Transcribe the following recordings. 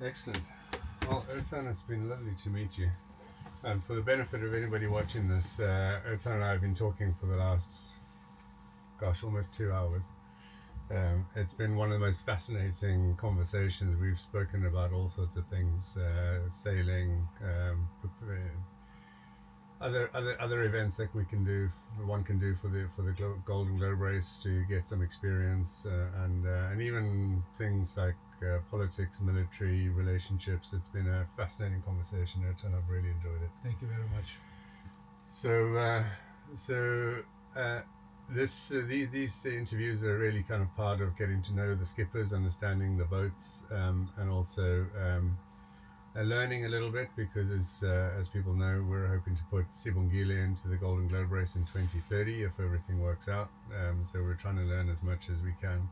Excellent. Well, Ertan, it's been lovely to meet you. And for the benefit of anybody watching this, Ertan and I have been talking for the last, almost 2 hours. It's been one of the most fascinating conversations. We've spoken about all sorts of things, sailing, other events that one can do for the Golden Globe race to get some experience, and even things like politics, military relationships. It's been a fascinating conversation, and I've really enjoyed it. Thank you very much. These interviews are really kind of part of getting to know the skippers, understanding the boats, and also learning a little bit, because as people know, we're hoping to put Sibongile into the Golden Globe race in 2030 if everything works out. So we're trying to learn as much as we can.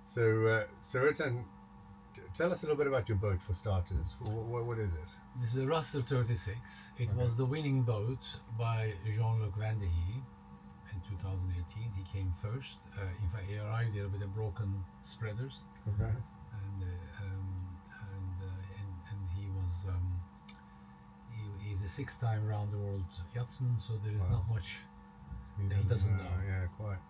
So Ertan, tell us a little bit about your boat for starters. What is it? This is a Rustler 36. It was the winning boat by Jean-Luc Van de Hee in 2018. He came first. In fact, he arrived here with a broken spreaders. Okay. And he was he's a 6-time round the world yachtsman, so there is not much that he doesn't know. Yeah, quite.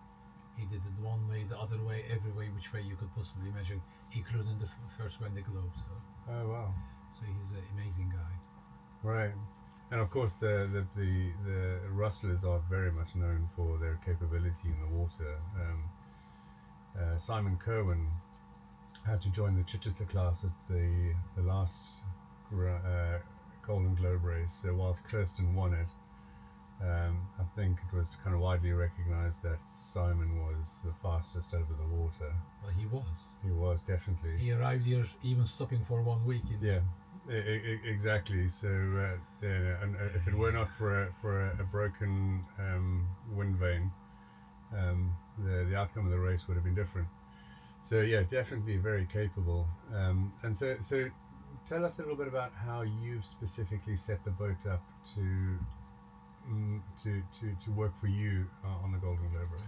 He did it one way, the other way, every way which way you could possibly imagine, including the first Vendée Globe. So wow. So he's an amazing guy. Right. And of course, the Rustlers are very much known for their capability in the water. Simon Kerwin had to join the Chichester class at the last Golden Globe race. So whilst Kirsten won it, I think it was kind of widely recognised that Simon was the fastest over the water. Well, he was. He was, definitely. He arrived here even stopping for 1 week. Yeah. Exactly. So, and if it were not for a broken wind vane, the outcome of the race would have been different. So, yeah, definitely very capable. And so tell us a little bit about how you've specifically set the boat up to work for you on the Golden Globe race.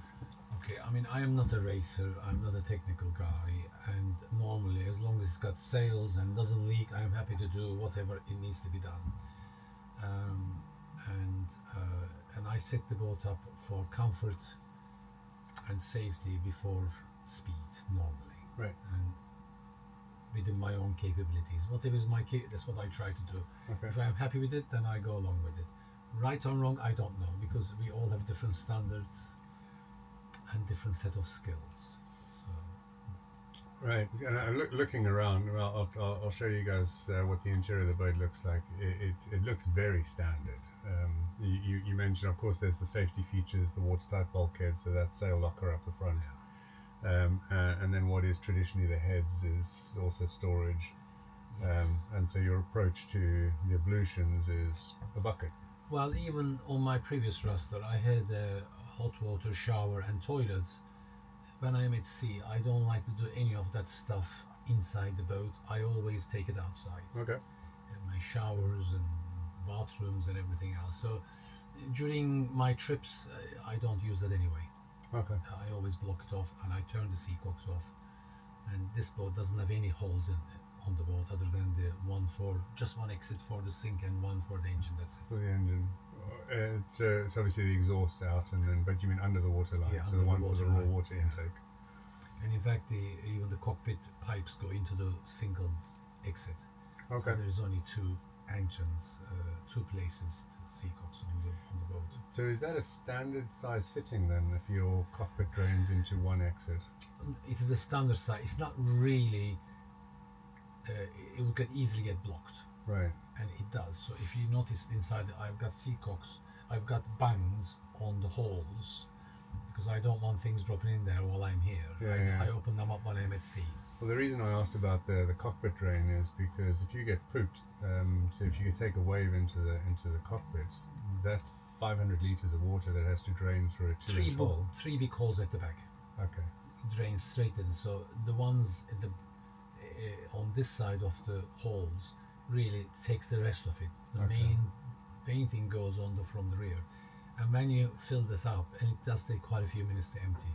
Okay, I mean, I am not a racer, I'm not a technical guy, and normally, as long as it's got sails and doesn't leak, I am happy to do whatever it needs to be done. And I set the boat up for comfort and safety before speed, normally. Right. And within my own capabilities. Whatever is that's what I try to do. Okay. If I'm happy with it, then I go along with it. Right or wrong, I don't know, because we all have different standards and different set of skills. So. Right, and looking around, well, I'll show you guys what the interior of the boat looks like. It looks very standard. You mentioned, of course, there's the safety features, the watertight bulkhead, so that sail locker up the front. And then what is traditionally the heads is also storage. Yes. And so your approach to the ablutions is a bucket. Well, even on my previous Rustler, I had a hot water shower and toilets. When I am at sea, I don't like to do any of that stuff inside the boat. I always take it outside. Okay. And my showers and bathrooms and everything else. So during my trips, I don't use that anyway. Okay. I always block it off, and I turn the seacocks off. And this boat doesn't have any holes on the boat other than just one exit for the sink and one for the engine. That's it. For the engine. It's obviously the exhaust out, but you mean under the water line, Yeah, so the one for the raw water intake. And in fact, even the cockpit pipes go into the single exit. Okay. So there is only 2 entrance, 2 places to seacocks on the boat. So is that a standard size fitting then, if your cockpit drains into one exit? It is a standard size. It's not really. It will easily get blocked. Right. And it does. So if you noticed inside, I've got seacocks, I've got bangs on the holes, because I don't want things dropping in there while I'm here. I open them up when I'm at sea. Well, the reason I asked about the cockpit drain is because if you get pooped, so if you take a wave into the cockpit, that's 500 litres of water that has to drain through a 2-inch hole. 3 big holes at the back. Okay. It drains straight in. So the ones at on this side of the holes really takes the rest of it. The main thing goes on from the rear. And when you fill this up, and it does take quite a few minutes to empty,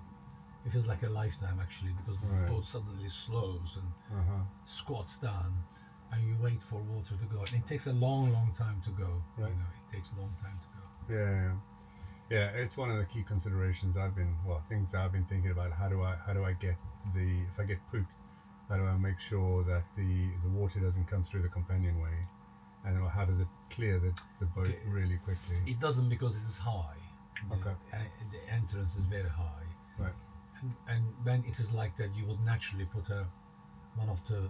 It feels like a lifetime actually, because the Right. boat suddenly slows and Uh-huh. squats down, and you wait for water to go. And it takes a long, long time to go. Right. You know, it takes a long time to go. Yeah, it's one of the key considerations things that I've been thinking about. How do I get if I get pooped, how do I make sure that the water doesn't come through the companionway, and then how does it clear the boat Okay. really quickly? It doesn't, because it is high. Okay. The entrance is very high. Right. And when it is like that, you would naturally put one of the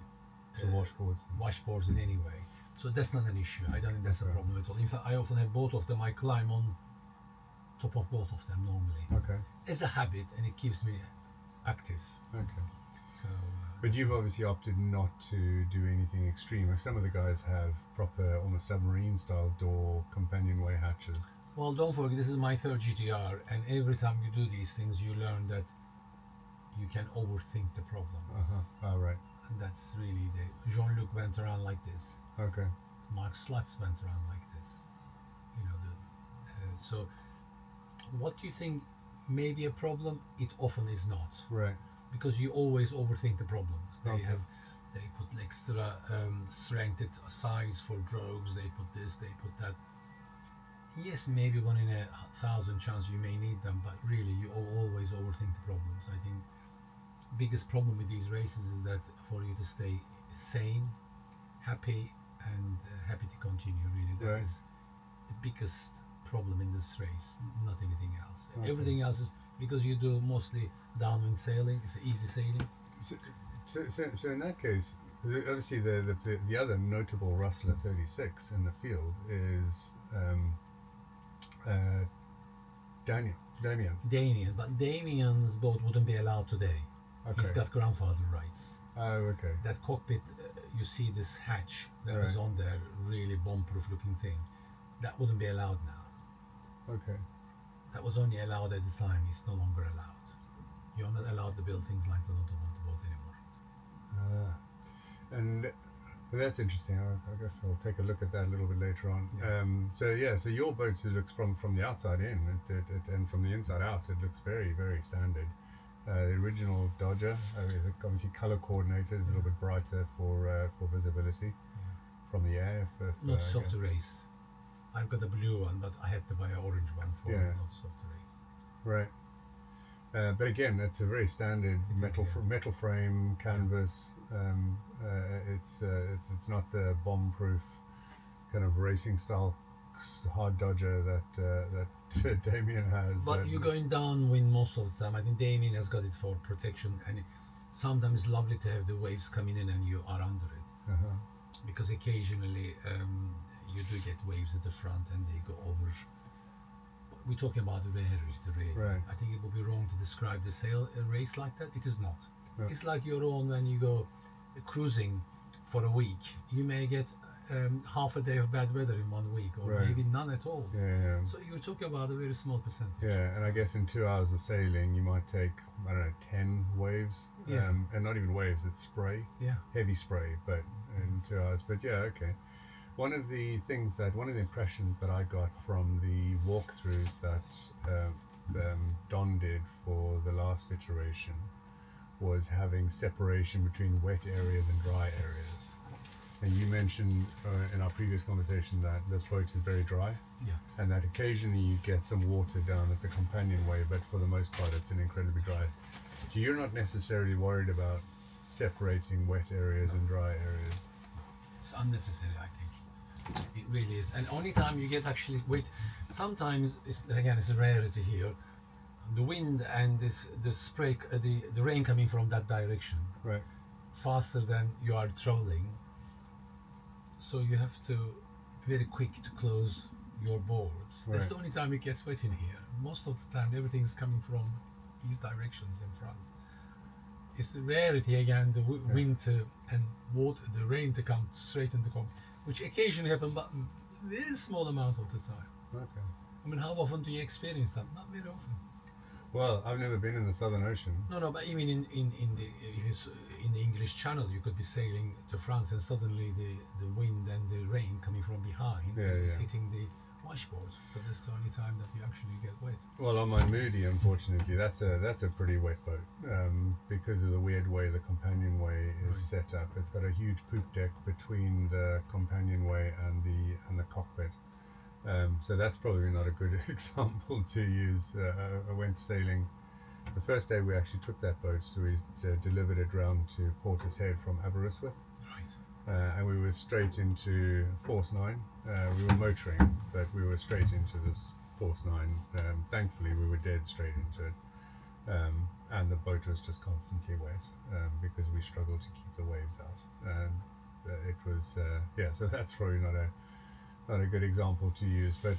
The washboards. washboards in any way. So that's not an issue. I don't think that's a Okay. problem at all. In fact, I often have both of them. I climb on top of both of them normally. Okay. It's a habit, and it keeps me active. Okay. So. But you've obviously opted not to do anything extreme. Like some of the guys have proper, almost submarine-style door companionway hatches. Well, don't forget, this is my third GTR, and every time you do these things, you learn that you can overthink the problems. Oh, right. And that's really Jean-Luc went around like this. Okay. Mark Slutz went around like this. You know, so what do you think may be a problem? It often is not, Right. because you always overthink the problems. Okay. They put extra strength size for drogues. They put this, they put that. Yes, maybe 1 in 1,000 chance you may need them, but really you always overthink the problems. I think biggest problem with these races is that for you to stay sane, happy, and happy to continue. Really, that Right. is the biggest problem in this race, not anything else. Okay. Everything else is because you do mostly downwind sailing. It's easy sailing. So in that case, obviously the other notable Rustler 36 in the field is Damien. But Damien's boat wouldn't be allowed today. Okay. He's got grandfather rights. Oh, okay. That cockpit, you see this hatch that was Right. on there, really bomb-proof looking thing. That wouldn't be allowed now. Okay. That was only allowed at the time. It's no longer allowed. You're not allowed to build things like that on top of the boat anymore. And that's interesting. I guess I'll take a look at that a little bit later on. Yeah. So your boat looks from the outside in, and from the inside out, it looks very, very standard. The original Dodger, obviously color coordinated, is a little bit brighter for visibility from the air. Not soft to race. I've got a blue one, but I had to buy an orange one for not soft to race. Right. But again, it's a very standard metal frame canvas. It's not the bomb-proof kind of racing style hard Dodger that Damien has. But you're going downwind most of the time. I think Damien has got it for protection, and sometimes it's lovely to have the waves coming in and you are under it. Because occasionally you do get waves at the front and they go over. We're talking about the rarity, really. Right. I think it would be wrong to describe a race like that. It is not. Yeah. It's like your own when you go cruising for a week. You may get half a day of bad weather in 1 week, or Right. maybe none at all. Yeah. So you're talking about a very small percentage. Yeah, and I guess in 2 hours of sailing, you might take, 10 waves. Yeah. And not even waves, it's spray. Yeah. Heavy spray, but in 2 hours. But yeah, okay. One of the impressions that I got from the walkthroughs that Don did for the last iteration was having separation between wet areas and dry areas. And you mentioned in our previous conversation that this boat is very dry, Yeah. and that occasionally you get some water down at the companionway, but for the most part it's an incredibly dry. So you're not necessarily worried about separating wet areas and dry areas. It's unnecessary, I think. It really is. And only time you get actually sometimes it's a rarity here. The wind and the spray, the rain coming from that direction, Right. faster than you are traveling. So you have to be very quick to close your boards. That's Right. the only time it gets wet in here. Most of the time, everything's coming from these directions in front. It's a rarity again, the wind and water, the rain to come straight into cockpit, which occasionally happen, but very small amount of the time. Okay. I mean, how often do you experience that? Not very often. Well, I've never been in the Southern Ocean. No, but even if it's in the English Channel, you could be sailing to France and suddenly the wind and the rain coming from behind is hitting the washboard, so that's the only time that you actually get wet. Well, on my Moody, unfortunately, that's a pretty wet boat because of the weird way the companionway is set up. It's got a huge poop deck between the companionway and the cockpit. So that's probably not a good example to use. I went sailing. The first day we actually took that boat, so we delivered it round to Porter's Head from Aberystwyth. And we were straight into Force 9. We were motoring, but we were straight into this Force 9. Thankfully, we were dead straight into it. And the boat was just constantly wet because we struggled to keep the waves out. It was, so that's probably not a good example to use, but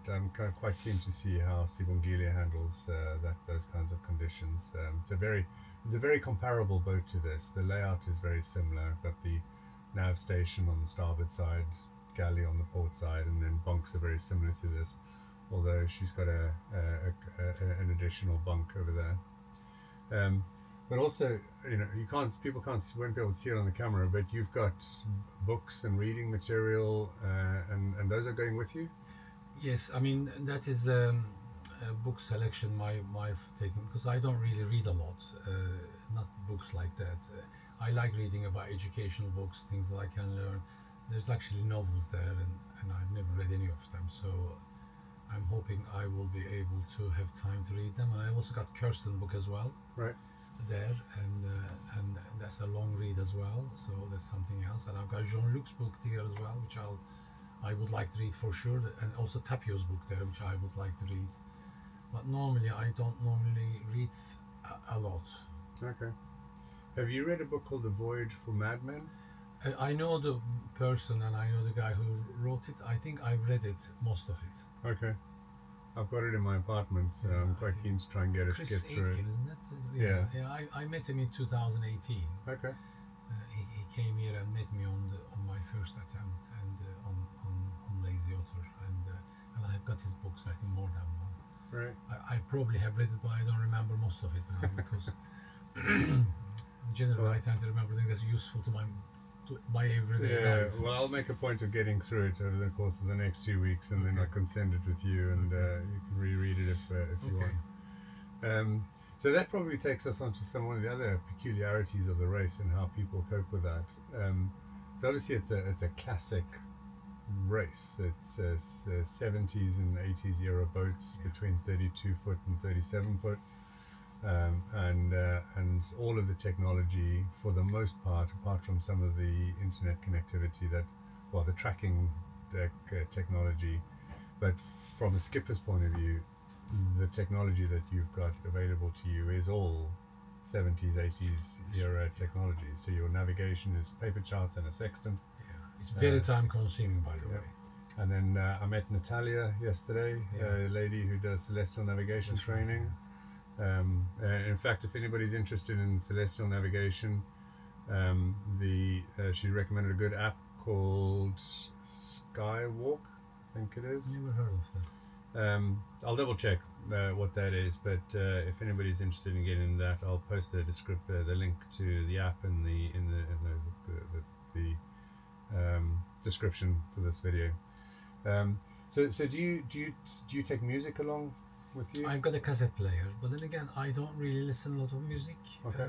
I'm quite keen to see how Sibongile handles those kinds of conditions. It's a very comparable boat to this. The layout is very similar. Got the nav station on the starboard side, galley on the port side, and then bunks are very similar to this, although she's got an additional bunk over there. But also, people won't be able to see it on the camera, but you've got books and reading material, and those are going with you? Yes, I mean, that is a book selection my wife taken, because I don't really read a lot, not books like that. I like reading about educational books, things that I can learn. There's actually novels there, and I've never read any of them, so I'm hoping I will be able to have time to read them. And I also got Kirsten book as well. Right. There, and that's a long read as well, so that's something else. And I've got Jean-Luc's book there as well, which I would like to read for sure, and also Tapio's book there, which I would like to read. But normally I don't read a lot. Okay. Have you read a book called The Voyage for Madmen? I know the person and I know the guy who wrote it. I think I've read it, most of it. Okay. I've got it in my apartment, so I'm quite keen to try and get through it. Isn't it? Yeah. I met him in 2018. Okay. He came here and met me on my first attempt, and on Lazy Otter, and I have got his books, I think more than one. Right. I probably have read it, but I don't remember most of it now because generally I tend to remember things that's useful to my everyday life. Well, I'll make a point of getting through it over the course of the next 2 weeks, and then I can send it with you, and you can reread it if you want. So that probably takes us on to some of the other peculiarities of the race and how people cope with that. So obviously it's a classic race. It's 70s and 80s era boats between 32 foot and 37 foot. And all of the technology, for the most part, apart from some of the internet connectivity the tracking deck technology, but from a skipper's point of view, the technology that you've got available to you is all 70s, 80s era technology. So your navigation is paper charts and a sextant. Yeah, it's very time consuming, by the way. And then I met Natalia yesterday, a lady who does celestial navigation training. In fact, if anybody's interested in celestial navigation, she recommended a good app called Skywalk, I think it is. Never heard of that. I'll double check what that is, but if anybody's interested in getting that, I'll post the link to the app in the description for this video. So do you take music along with you? I've got a cassette player, but then again, I don't really listen a lot of music. Okay.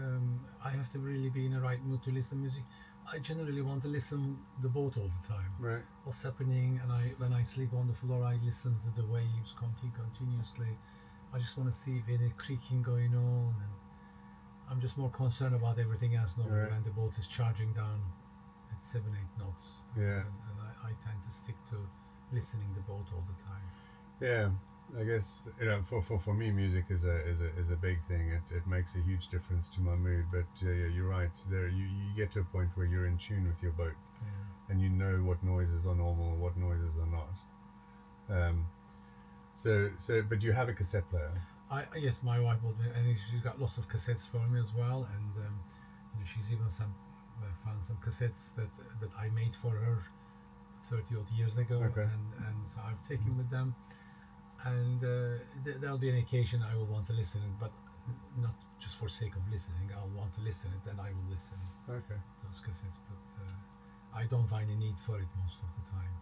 I have to really be in the right mood to listen music. I generally want to listen the boat all the time. Right. What's happening, and when I sleep on the floor, I listen to the waves continuously. I just want to see if any creaking going on, and I'm just more concerned about everything else normally when the boat is charging down at 7-8 knots. Yeah. And I tend to stick to listening the boat all the time. Yeah. I guess for me, music is a big thing. It makes a huge difference to my mood. But you're right. You get to a point where you're in tune with your boat, and you know what noises are normal and what noises are not. But you have a cassette player. Yes, my wife bought me, and she's got lots of cassettes for me as well. And she's even found some cassettes that I made for her 30 odd years ago, and so I've taken with them. And there'll be an occasion I will want to listen it, but not just for sake of listening. I'll want to listen it, then I will listen those cassettes. But I don't find a need for it most of the time.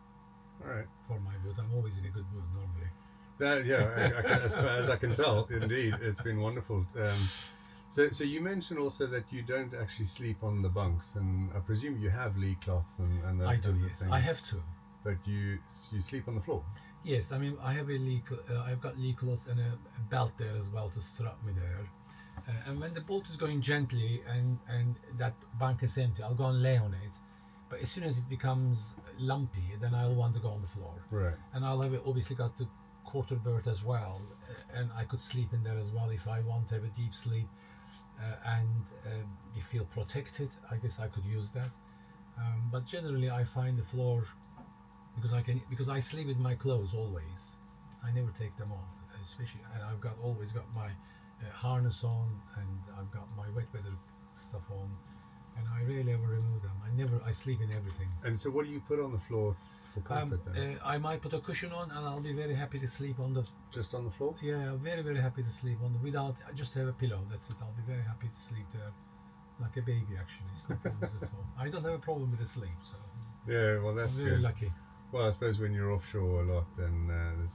All right. for my boat. I'm always in a good mood normally. That, yeah, as far as I can tell, indeed, it's been wonderful. So you mentioned also that you don't actually sleep on the bunks, and I presume you have lee cloths and those I do, kinds of yes. things. I have to. But you sleep on the floor. Yes, I mean I have I've got lee cloths and a belt there as well to strap me there. And when the boat is going gently and that bunk is empty, I'll go and lay on it. But as soon as it becomes lumpy, then I'll want to go on the floor. Right. And I'll have obviously got the quarter berth as well, and I could sleep in there as well if I want to have a deep sleep and you feel protected. I guess I could use that. But generally, I find the floor because I sleep with my clothes always. I never take them off, especially, and I've got always got my harness on, and I've got my wet weather stuff on, and I rarely ever remove them. I sleep in everything. And so, what do you put on the floor for comfort then? I might put a cushion on, and I'll be very happy to sleep on the. Just on the floor? Yeah, very very happy to sleep on the without. I just have a pillow. That's it. I'll be very happy to sleep there, like a baby. Actually, it's no problems at all. I don't have a problem with the sleep, so Yeah, well, I'm that's very good. lucky. Well, I suppose when you're offshore a lot, then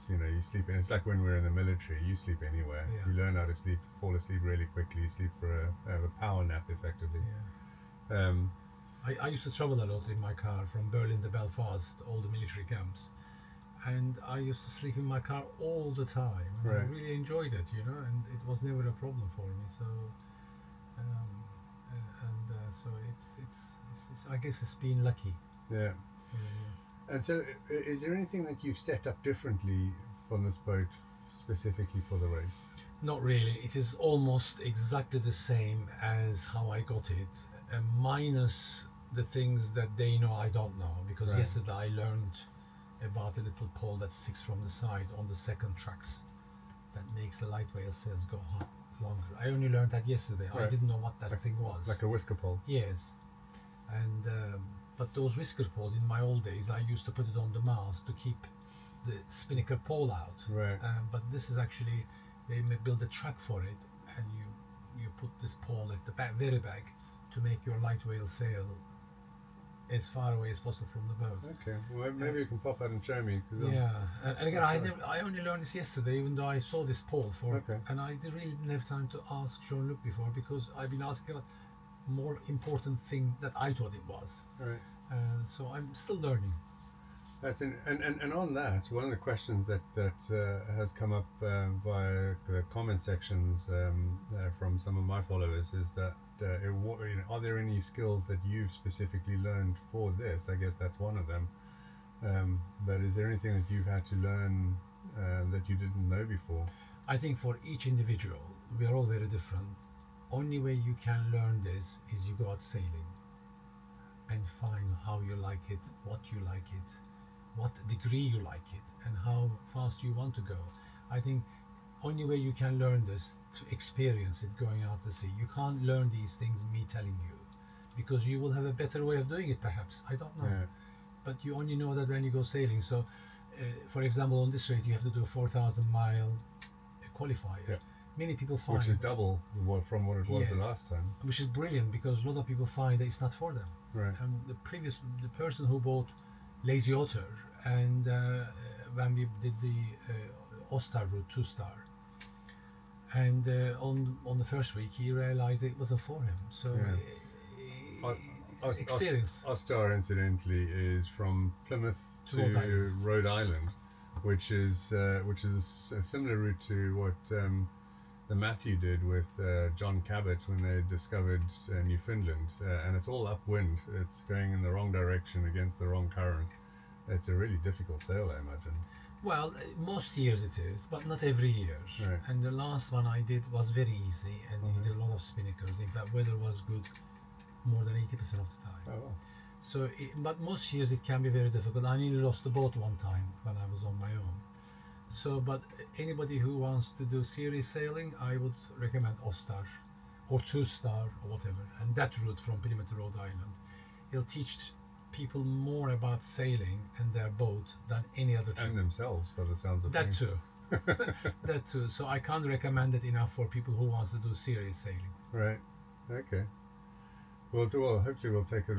you sleep in. It's like when we're in the military, you sleep anywhere. Yeah. You learn how to sleep, fall asleep really quickly. You sleep for a power nap, effectively. Yeah. Um, I used to travel a lot in my car from Berlin to Belfast, all the military camps, and I used to sleep in my car all the time. And I Right. really enjoyed it, and it was never a problem for me. So, so it's I guess it's been lucky. yeah. Yes. And so, is there anything that you've set up differently from this boat specifically for the race? Not really. It is almost exactly the same as how I got it, minus the things that they know I don't know. Because Right. yesterday I learned about a little pole that sticks from the side on the second tracks that makes the light whale sails go longer. I only learned that yesterday. I Right. didn't know what that thing was. Like a whisker pole. Yes, and but those whisker poles in my old days, I used to put it on the mast to keep the spinnaker pole out. Right. But this is actually they may build a track for it, and you put this pole at the very back to make your light whale sail as far away as possible from the boat. Okay. Well, maybe you can pop out and show me. Yeah, and again, That's right. I only learned this yesterday, even though I saw this pole for, Okay. and I really didn't have time to ask Jean-Luc before because I've been asking a more important thing that I thought it was. Right. So I'm still learning. That's and on that, one of the questions that has come up via the comment sections from some of my followers is that are there any skills that you've specifically learned for this? I guess that's one of them. But is there anything that you've had to learn that you didn't know before? I think for each individual, we are all very different. Only way you can learn this is you go out sailing and find how you like it, what you like it, what degree you like it, and how fast you want to go. I think only way you can learn this to experience it going out to sea. You can't learn these things me telling you, because you will have a better way of doing it perhaps. I don't know. Yeah. But you only know that when you go sailing. So, for example, on this rate, you have to do a 4,000-mile qualifier. Yeah. Many people find Which is double from what it was the Yes. last time. which is brilliant because a lot of people find that it's not for them. Right. The person who bought Lazy Otter, and when we did the Ostar route 2-star, and on the first week he realized it wasn't for him. So Yeah. it's experience. Ostar, incidentally, is from Plymouth To to Rhode Island. Rhode Island, which is a similar route to what the Matthew did with John Cabot when they discovered Newfoundland, and it's all upwind. It's going in the wrong direction against the wrong current. It's a really difficult sail, I imagine. Well, most years it is, but not every year. Right. And the last one I did was very easy, and Mhm. you did a lot of spinnakers. In fact, weather was good more than 80% of the time. Oh well. So, but most years it can be very difficult. I nearly lost the boat one time when I was on my own. So, but anybody who wants to do serious sailing, I would recommend Ostar or 2-star or whatever, and that route from Plymouth to Rhode Island. It'll teach people more about sailing and their boat than any other trip. And themselves, by the sounds of That things. too. That too. So I can't recommend it enough for people who wants to do serious sailing. Right. Okay. Well, hopefully we'll take a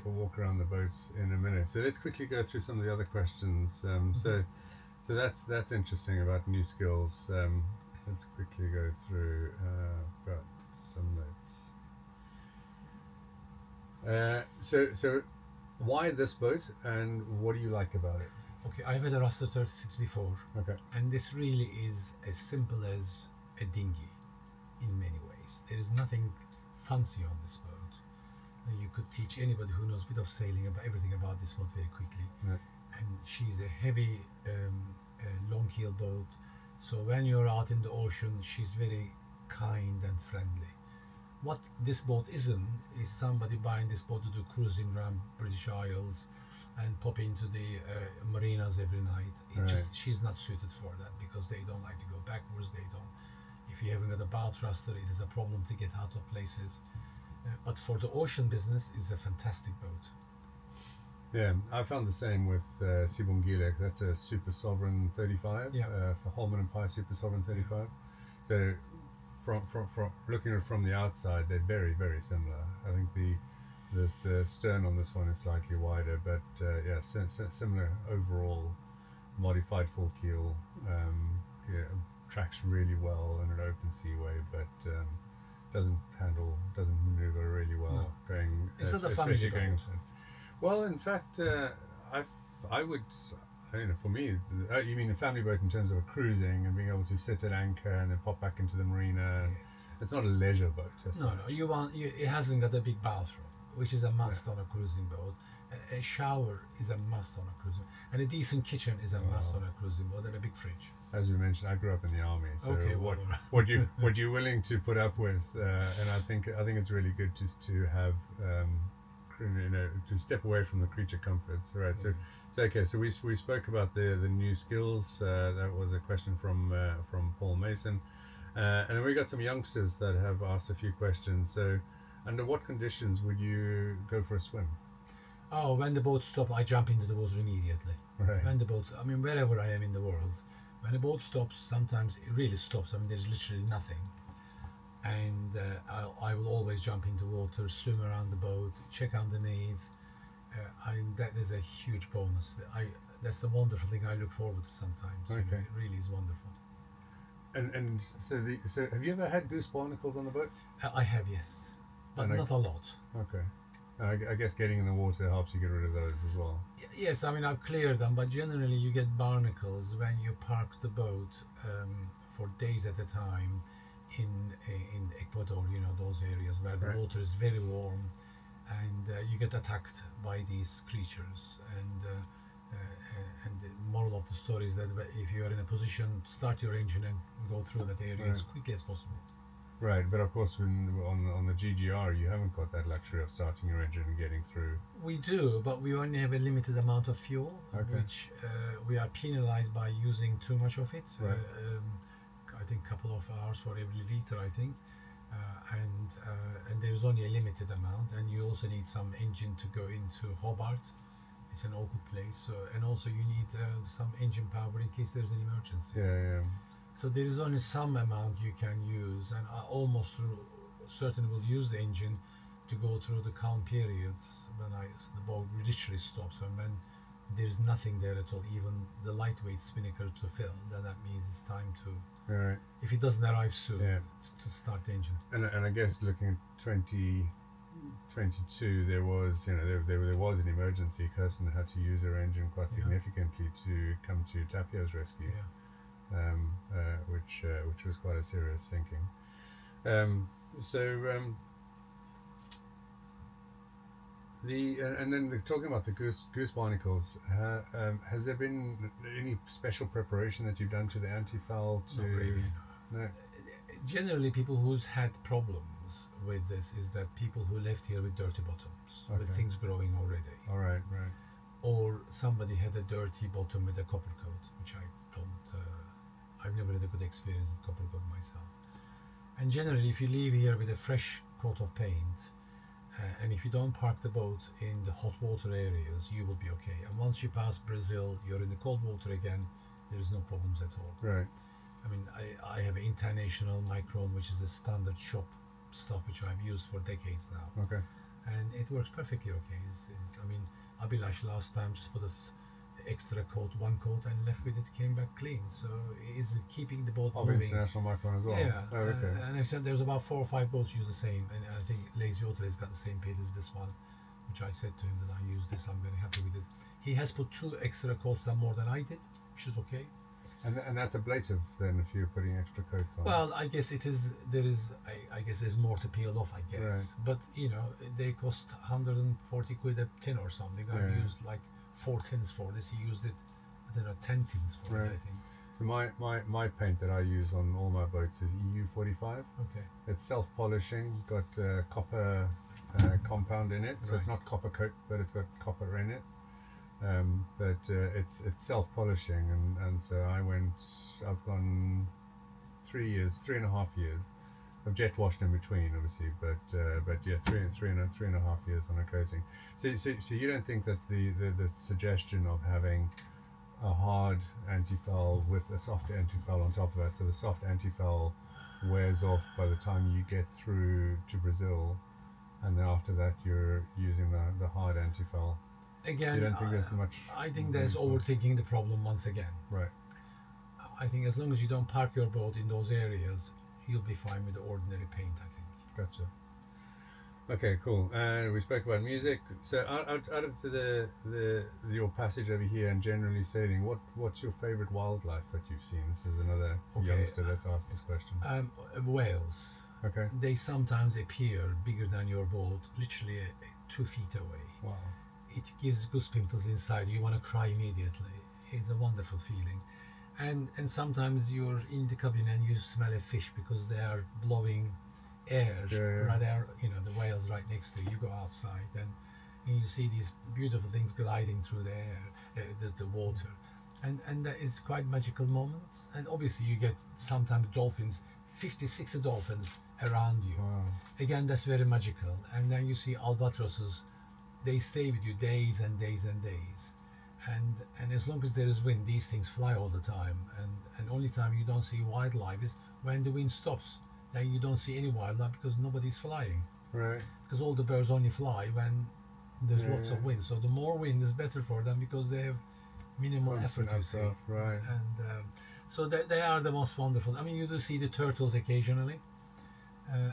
walk around the boat in a minute. So let's quickly go through some of the other questions. So that's interesting about new skills. Let's quickly go through. Got some notes. So why this boat, and what do you like about it? Okay, I've had a Rustler 36 before, Okay. and this really is as simple as a dinghy in many ways. There is nothing fancy on this boat. You could teach anybody who knows a bit of sailing about everything about this boat very quickly. Yeah. And she's a heavy, long keel boat. So when you're out in the ocean, she's very kind and friendly. What this boat isn't is somebody buying this boat to do cruising around British Isles and pop into the marinas every night. She's not suited for that because they don't like to go backwards. They don't. If you haven't got a bow thruster, it is a problem to get out of places. But for the ocean business, it's a fantastic boat. Yeah, I found the same with Sibungile. That's a Super Sovereign 35 for Holman and Pye Super Sovereign 35. So from looking at it from the outside, they're very, very similar. I think the stern on this one is slightly wider, but similar overall. Modified full keel, tracks really well in an open seaway, but doesn't maneuver really well going. Is that the family boat? Well, in fact, I would. For me, you mean a family boat in terms of a cruising and being able to sit at anchor and then pop back into the marina. Yes. It's not a leisure boat. No. It hasn't got a big bathroom, which is a must on a cruising boat. A shower is a must on a cruising, and a decent kitchen is a must on a cruising boat, and a big fridge. As we mentioned, I grew up in the army, so okay, what you're willing to put up with, and I think it's really good just to have to step away from the creature comforts, right? Mm-hmm. So we spoke about the new skills. That was a question from Paul Mason, and then we got some youngsters that have asked a few questions. So, under what conditions would you go for a swim? Oh, when the boat stops, I jump into the water immediately. Right. When the boat, wherever I am in the world, when a boat stops, sometimes it really stops. There's literally nothing. And I will always jump into water, swim around the boat, check underneath. That is a huge bonus. That's a wonderful thing I look forward to sometimes. Okay. It really is wonderful. And so have you ever had goose barnacles on the boat? I have, yes, but not a lot. Okay. I guess getting in the water helps you get rid of those as well. Yes, I've cleared them, but generally you get barnacles when you park the boat for days at a time in Ecuador, those areas where the water is very warm, and you get attacked by these creatures. And the moral of the story is that if you are in a position, start your engine and go through that area as quickly as possible. Right, but of course, on the GGR, you haven't got that luxury of starting your engine and getting through. We do, but we only have a limited amount of fuel, which we are penalized by using too much of it. Right. I think a couple of hours for every liter, I think, and there is only a limited amount, and you also need some engine to go into Hobart. It's an awkward place, and also you need some engine power in case there's an emergency. Yeah. So there is only some amount you can use, and I almost certainly will use the engine to go through the calm periods when the boat literally stops, and when there's nothing there at all, even the lightweight spinnaker to fill. That means it's time to. Right. If it doesn't arrive soon, to start the engine. And I guess looking at 2022, there was there was an emergency. Kirsten had to use her engine quite significantly to come to Tapio's rescue. Yeah. Which was quite a serious sinking. Talking about the goose barnacles, has there been any special preparation that you've done to the anti-foul? Not really. No. Generally, people who's had problems with this is that people who left here with dirty bottoms, with things growing already. All right. Or somebody had a dirty bottom with a copper coat, which I don't. I've never had a good experience with copper coat myself. And generally, if you leave here with a fresh coat of paint, and if you don't park the boat in the hot water areas, you will be okay. And once you pass Brazil, you're in the cold water again, there is no problems at all. Right. I have an international micron, which is a standard shop stuff which I've used for decades now. Okay. it works perfectly okay. I mean, Abhilash last time just put us extra coat, one coat, and left with it, came back clean. So it is keeping the boat Of moving. international micron as well. Yeah, Oh, okay. and I said there's about 4 or 5 boats use the same, and I think Lazy Otter has got the same paint as this one, which I said to him that I use this. I'm very happy with it. He has put 2 extra coats than more than I did, which is okay. And that's ablative then if you're putting extra coats on. Well, I guess it is. There is. I guess there's more to peel off. I guess, Right. but you know, they cost 140 quid a tin or something. Yeah. I've used like 4 tins for this. He used it, I don't know, 10 tins for it. Right. I think. So my paint that I use on all my boats is EU45. Okay. It's self-polishing, got copper compound in it, so it's Right. not copper coat, but it's got copper in it. But it's self-polishing, and so I've gone 3.5 years. I've jet washed in between, obviously, but yeah, three and a half years on a coating. So you don't think that the suggestion of having a hard anti-foul with a soft anti-foul on top of that, so the soft anti-foul wears off by the time you get through to Brazil, and then after that you're using the hard anti-foul. Again, You don't think there's much? I think there's overthinking the problem once again. Right. I think as long as you don't park your boat in those areas, you'll be fine with the ordinary paint, I think. Gotcha. Okay, cool. And we spoke about music. So out of your passage over here and generally sailing, what's your favorite wildlife that you've seen? This is another Okay. youngster that's asked this question. Whales. Okay. They sometimes appear bigger than your boat, literally 2 feet away. Wow. It gives goose pimples inside. You want to cry immediately. It's a wonderful feeling. And sometimes you're in the cabin and you smell a fish because they are blowing air right there, you know, the whales right next to you. You go outside and you see these beautiful things gliding through the air, the water, and that is quite magical moments. And obviously you get sometimes dolphins, 50, 60 dolphins around you. Wow. Again, that's very magical. And then you see albatrosses. They stay with you days and days and days. And as long as there is wind, these things fly all the time. And only time you don't see wildlife is when the wind stops. Then you don't see any wildlife because nobody's flying. Right. Because all the birds only fly when there's Yeah, lots yeah. of wind. So the more wind is better for them because they have minimal Constant effort, you see. updraft, right. And so they are the most wonderful. I mean, you do see the turtles occasionally,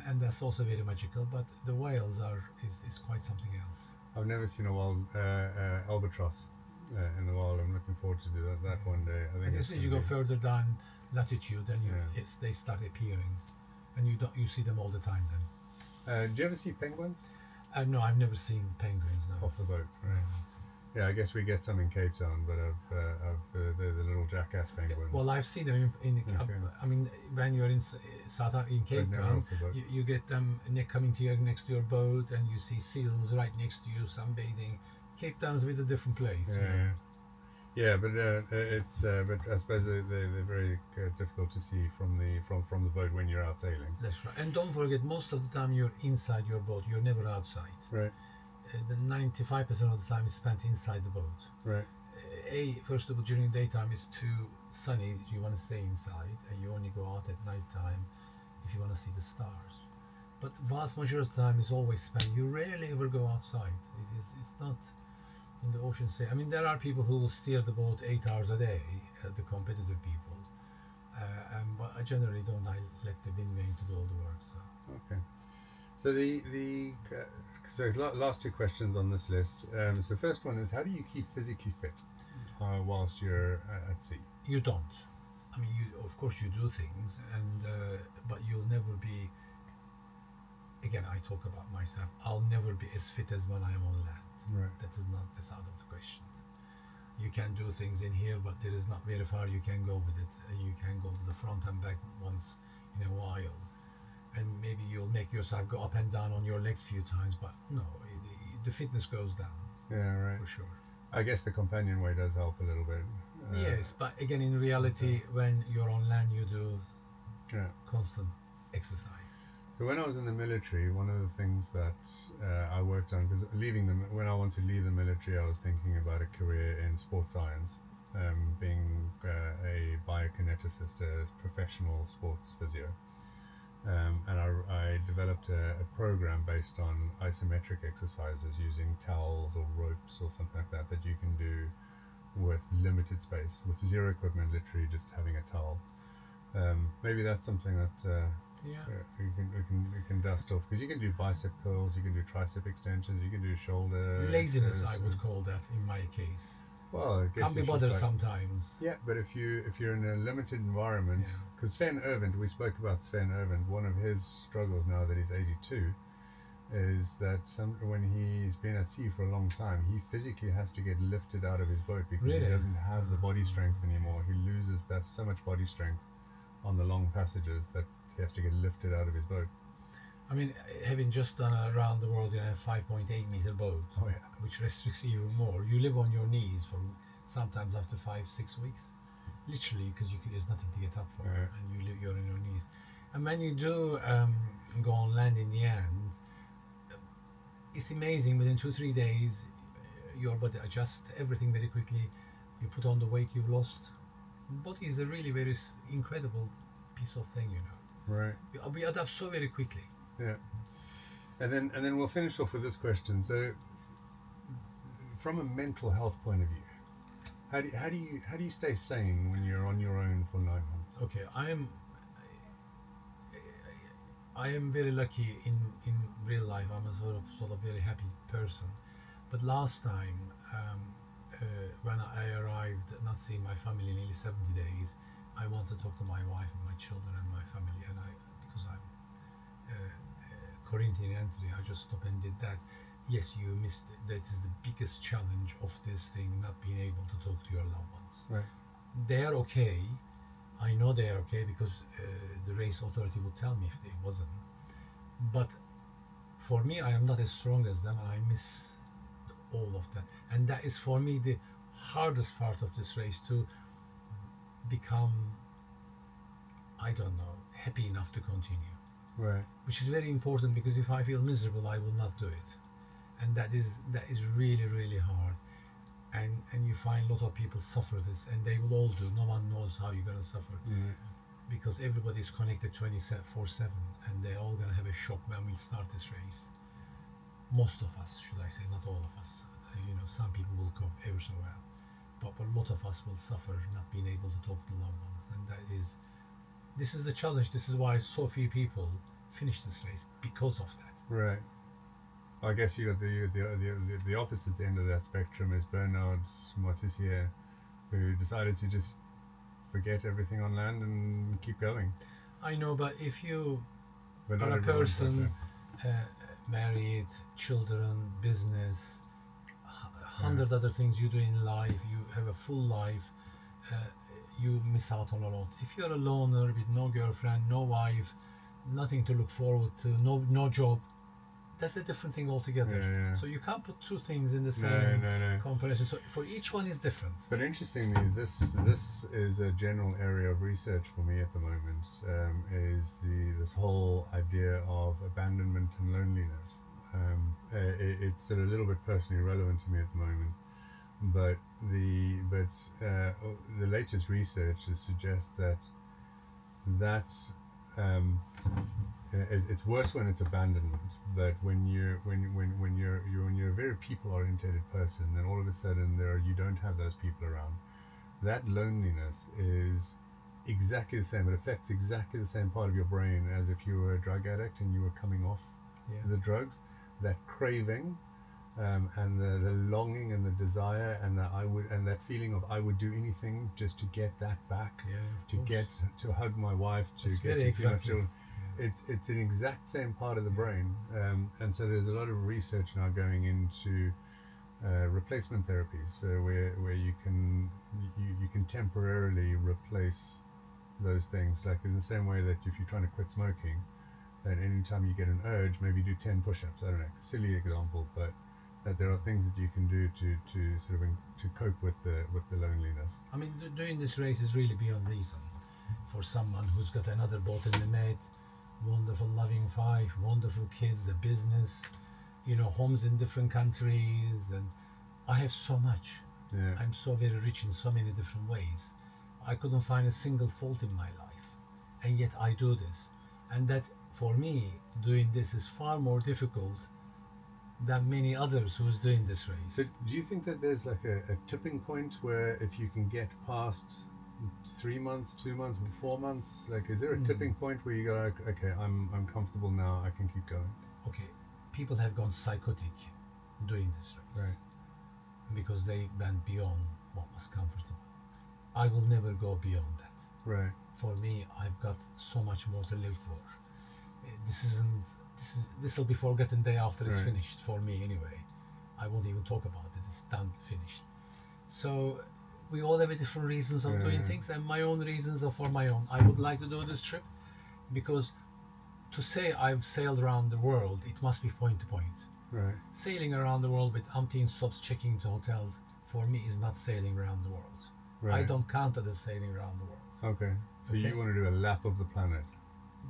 and that's also very magical. But the whales is quite something else. I've never seen a wild albatross in the wild. I'm looking forward to do that one day. I think And it's as you gonna go be- further down latitude, then Yeah. they start appearing, and you see them all the time. Then do you ever see penguins no, I've never seen penguins. No. off the boat? Right. Yeah, I guess we get some in Cape Town, but the little jackass penguins. Well, I've seen them in Okay. I mean, when you're in in Cape never Town, off the boat. you get them coming to you next to your boat, and you see seals right next to you sunbathing. Cape Town's a bit a different place. you know. Yeah, but it's but I suppose they're very difficult to see from the boat when you're out sailing. That's right. And don't forget, most of the time you're inside your boat. You're never outside. Right, The 95% of the time is spent inside the boat. right, First of all, during daytime it's too sunny. You want to stay inside, and you only go out at night time if you want to see the stars. But vast majority of the time is always spent. You rarely ever go outside. It's not in the ocean. Say, I mean, there are people who will steer the boat 8 hours a day, the competitive people. But I generally don't. I let the windway to do all the work. So. okay. So last 2 questions on this list. So first one is, how do you keep physically fit whilst you're at sea? You don't. I mean, of course you do things, but you'll never be. Again, I talk about myself. I'll never be as fit as when I am on land. Right. That's out of the question. You can do things in here, but there is not very far you can go with it. You can go to the front and back once in a while, and maybe you'll make yourself go up and down on your legs a few times. But no, the fitness goes down Yeah, right. for sure. I guess the companionway does help a little bit. Yes, but again, in reality, when you're on land, you do Yeah. constant exercise. So when I was in the military, one of the things that I worked on, because when I wanted to leave the military, I was thinking about a career in sports science, being a biokineticist, a professional sports physio. And I developed a program based on isometric exercises using towels or ropes or something like that you can do with limited space, with zero equipment, literally just having a towel. Maybe that's something that Yeah. you can dust off, because you can do bicep curls, you can do tricep extensions, you can do shoulder. Laziness, I would call that in my case. Well, I guess Can't be if you bothered like, sometimes. yeah, but if you're in a limited environment, Yeah. because Sven Irvind, we spoke about Sven Irvind. One of his struggles now that he's 82 is that when he's been at sea for a long time, he physically has to get lifted out of his boat because Really? he doesn't have the body strength anymore. He loses that so much body strength on the long passages that he has to get lifted out of his boat. I mean, having just done around the world in a 5.8-meter boat, Oh yeah. which restricts even more, you live on your knees for sometimes up to 5-6 weeks, literally, because there's nothing to get up for, Yeah. and you're on your knees. And when you do go on land in the end, it's amazing. Within 2-3 days, your body adjusts everything very quickly. You put on the weight you've lost. Body is a really very incredible piece of thing, you know. Right. We adapt so very quickly. Yeah. And then we'll finish off with this question. So, from a mental health point of view, how do you stay sane when you're on your own for 9 months? Okay, I am very lucky in real life. I'm a sort of very happy person. But last time, when I arrived, not seeing my family nearly 70 days, I wanted to talk to my wife and my children and my family, and because I'm Corinthian entry, I just stopped and did that. Yes, you missed it. That is the biggest challenge of this thing, not being able to talk to your loved ones. Right. They are okay. I know they are okay because the race authority would tell me if they wasn't. But for me, I am not as strong as them, and I miss all of that. And that is for me the hardest part of this race, to become, I don't know, happy enough to continue. Right. Which is very important, because if I feel miserable, I will not do it. And that is really, really hard. And you find a lot of people suffer this, and they will all do. No one knows how you're going to suffer, because everybody's connected 24/7, and they're all going to have a shock when we start this race. Most of us, should I say, not all of us. Some people will cope ever so well, but a lot of us will suffer not being able to talk to loved ones, and this is the challenge. This is why so few people finish this race, because of that. Right. I guess you got the opposite end of that spectrum is Bernard Mortissier, who decided to just forget everything on land and keep going. I know, but if you But are not a everyone's like person, that. married, children, business, 100 other things you do in life, you have a full life, you miss out on a lot. If you're a loner with no girlfriend, no wife, nothing to look forward to, no job, that's a different thing altogether. Yeah. So you can't put two things in the same No. comparison. So for each one is different. But interestingly, this is a general area of research for me at the moment. Is this whole idea of abandonment and loneliness. It's a little bit personally relevant to me at the moment. But the latest research suggests that it's worse when it's abandonment. But when you're a very people oriented person, then all of a sudden you don't have those people around. That loneliness is exactly the same. It affects exactly the same part of your brain as if you were a drug addict and you were coming off the drugs. That craving, and the longing and the desire and that feeling of I would do anything just to get that back, get to hug my wife, to it's get to see my children. It's an exact same part of the brain, and so there's a lot of research now going into replacement therapies, so where you can temporarily replace those things, like in the same way that if you're trying to quit smoking, then anytime you get an urge, maybe do 10 push-ups. I don't know, silly example, but that there are things that you can do to sort of to cope with the loneliness. I mean, doing this race is really beyond reason. For someone who's got another boat in the Med, wonderful loving wife, wonderful kids, a business, homes in different countries, and I have so much. Yeah. I'm so very rich in so many different ways. I couldn't find a single fault in my life, and yet I do this. and that for me doing this is far more difficult than many others who's doing this race. So do you think that there's like a tipping point where if you can get past 3 months, 2 months, 4 months, like is there a tipping point where you go like, okay, I'm comfortable now, I can keep going? Okay, people have gone psychotic doing this race, Right. because they went beyond what was comfortable. I will never go beyond that. Right. For me, I've got so much more to live for. This will be forgotten day after it's Right. finished, for me anyway. I won't even talk about it. It's done, finished. So we all have different reasons of doing things, and my own reasons are for my own. I would like to do this trip because to say I've sailed around the world, it must be point to point. Right. Sailing around the world with umpteen stops checking into hotels, for me, is not sailing around the world. Right. I don't count it as sailing around the world. Okay. So Okay. you want to do a lap of the planet.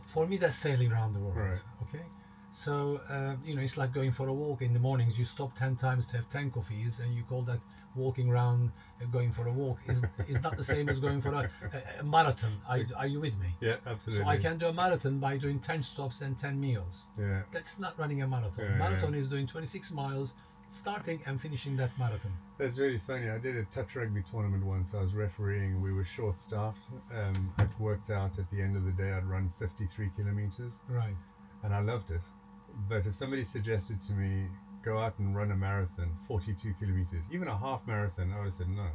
For me, that's sailing around the world. Right. Okay. So it's like going for a walk in the mornings. You stop 10 times to have 10 coffees, and you call that walking around, going for a walk. Is not the same as going for a marathon. Are you with me? Yeah, absolutely. So I can do a marathon by doing 10 stops and 10 meals. Yeah. That's not running a marathon. Yeah, Marathon is doing 26 miles, starting and finishing that marathon. That's really funny. I did a touch rugby tournament once. I was refereeing. We were short staffed. I'd worked out at the end of the day I'd run 53 kilometers, Right. and I loved it. But if somebody suggested to me, go out and run a marathon, 42 kilometers, even a half marathon, I would have said no.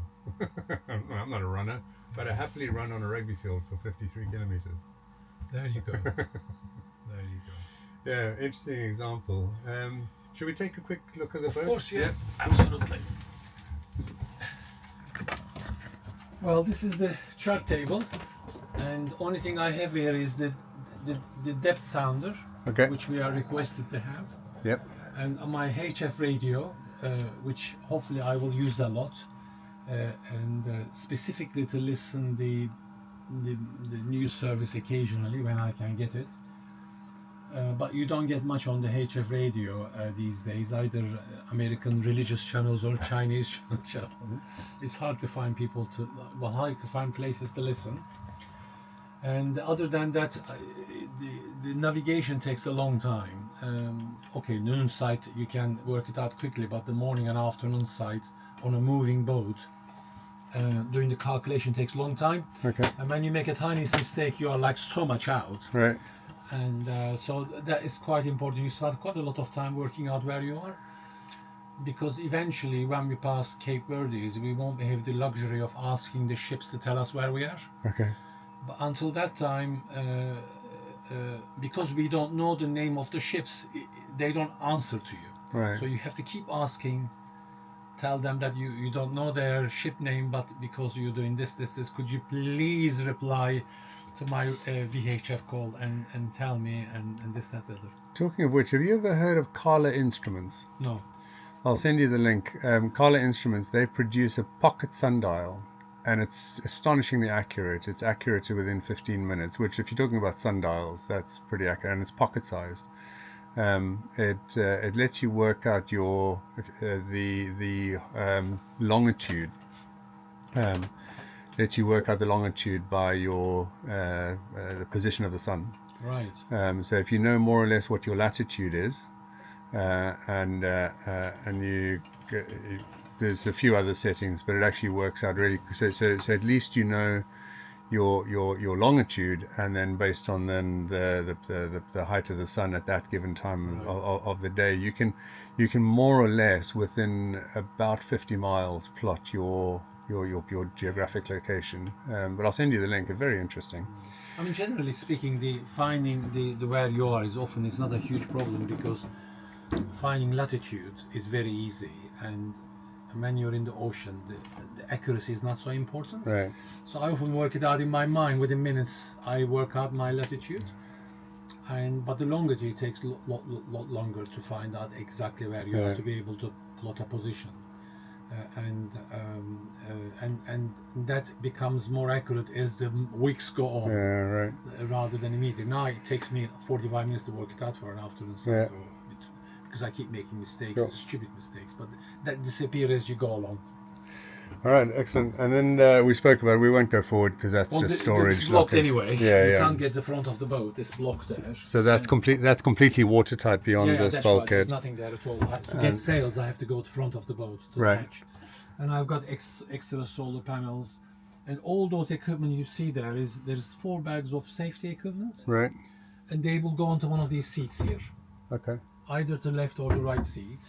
I'm not a runner, but I happily run on a rugby field for 53 kilometers. There you go. There you go. Yeah, interesting example. Should we take a quick look at the boat? Of course, yeah. Absolutely. Well, this is the chart table, and only thing I have here is the depth sounder, Okay. which we are requested to have, Yep. and my HF radio, which hopefully I will use a lot, and specifically to listen the news service occasionally when I can get it. But you don't get much on the HF radio these days, either American religious channels or Chinese channels. It's hard to find hard to find places to listen. And other than that, the navigation takes a long time. Okay, noon sight, you can work it out quickly, but the morning and afternoon sights on a moving boat, doing the calculation takes a long time. Okay. And when you make a tiny mistake, you are like so much out. Right. And so that is quite important. You spend quite a lot of time working out where you are, because eventually when we pass Cape Verdes, we won't have the luxury of asking the ships to tell us where we are. Okay. But until that time, because we don't know the name of the ships, they don't answer to you. Right. So you have to keep asking, tell them that you don't know their ship name, but because you're doing this, could you please reply to my VHF call and tell me and this, that, the other. Talking of which, have you ever heard of Carla Instruments? No. I'll send you the link. Carla Instruments, they produce a pocket sundial, and it's astonishingly accurate. It's accurate to within 15 minutes, which if you're talking about sundials, that's pretty accurate, and it's pocket sized. It lets you work out your the longitude. Lets you work out the longitude by your the position of the sun. Right. So if you know more or less what your latitude is, and there's a few other settings, but it actually works out really. So at least you know your longitude, and then based on then the height of the sun at that given time of the day, you can more or less within about 50 miles plot your geographic location. But I'll send you the link. It's very interesting. I mean, generally speaking, finding the where you are is not a huge problem, because finding latitude is very easy, and when you're in the ocean, the accuracy is not so important. Right. So I often work it out in my mind. Within minutes, I work out my latitude, but the longitude takes a lot longer to find out exactly where you are, to be able to plot a position. And that becomes more accurate as the weeks go on, Right. rather than immediately. Now it takes me 45 minutes to work it out for an afternoon, because I keep making mistakes, Sure. stupid mistakes, but that disappears as you go along. All right, excellent. And then we spoke about, we won't go forward because that's just storage. It's blocked lockers. anyway. Yeah, You yeah. can't get the front of the boat. It's blocked there. So that's That's completely watertight beyond this that's bulkhead. right. There's nothing there at all. To get sails, I have to go to the front of the boat to the hatch. And I've got extra solar panels, and all those equipment you see there's 4 bags of safety equipment, Right. and they will go onto one of these seats here, Okay. either the left or the right seat.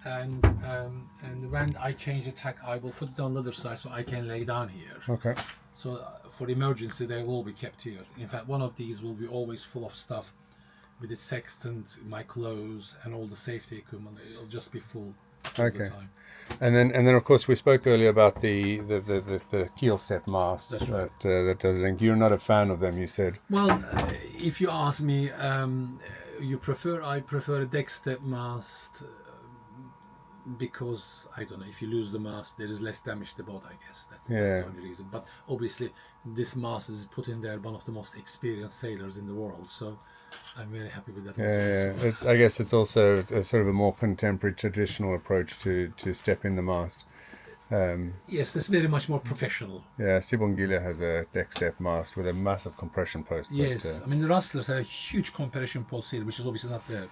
And when I change the tack, I will put it on the other side so I can lay down here. Okay. So for emergency, they will be kept here. In fact, one of these will be always full of stuff, with the sextant, my clothes, and all the safety equipment. It'll just be full all the time. And then of course we spoke earlier about the keel step mast. That's right. That does link. You're not a fan of them, you said. Well, if you ask me, I prefer a deck step mast, because I don't know, if you lose the mast, there is less damage to the boat. I guess that's the only reason. But obviously, this mast is put in there one of the most experienced sailors in the world, so I'm very happy with that. I guess it's also a sort of a more contemporary, traditional approach to stepping the mast. Yes, that's very much more professional. Yeah, Sibongile has a deck step mast with a massive compression post. Yes, I mean the Rustlers have a huge compression post here, which is obviously not there.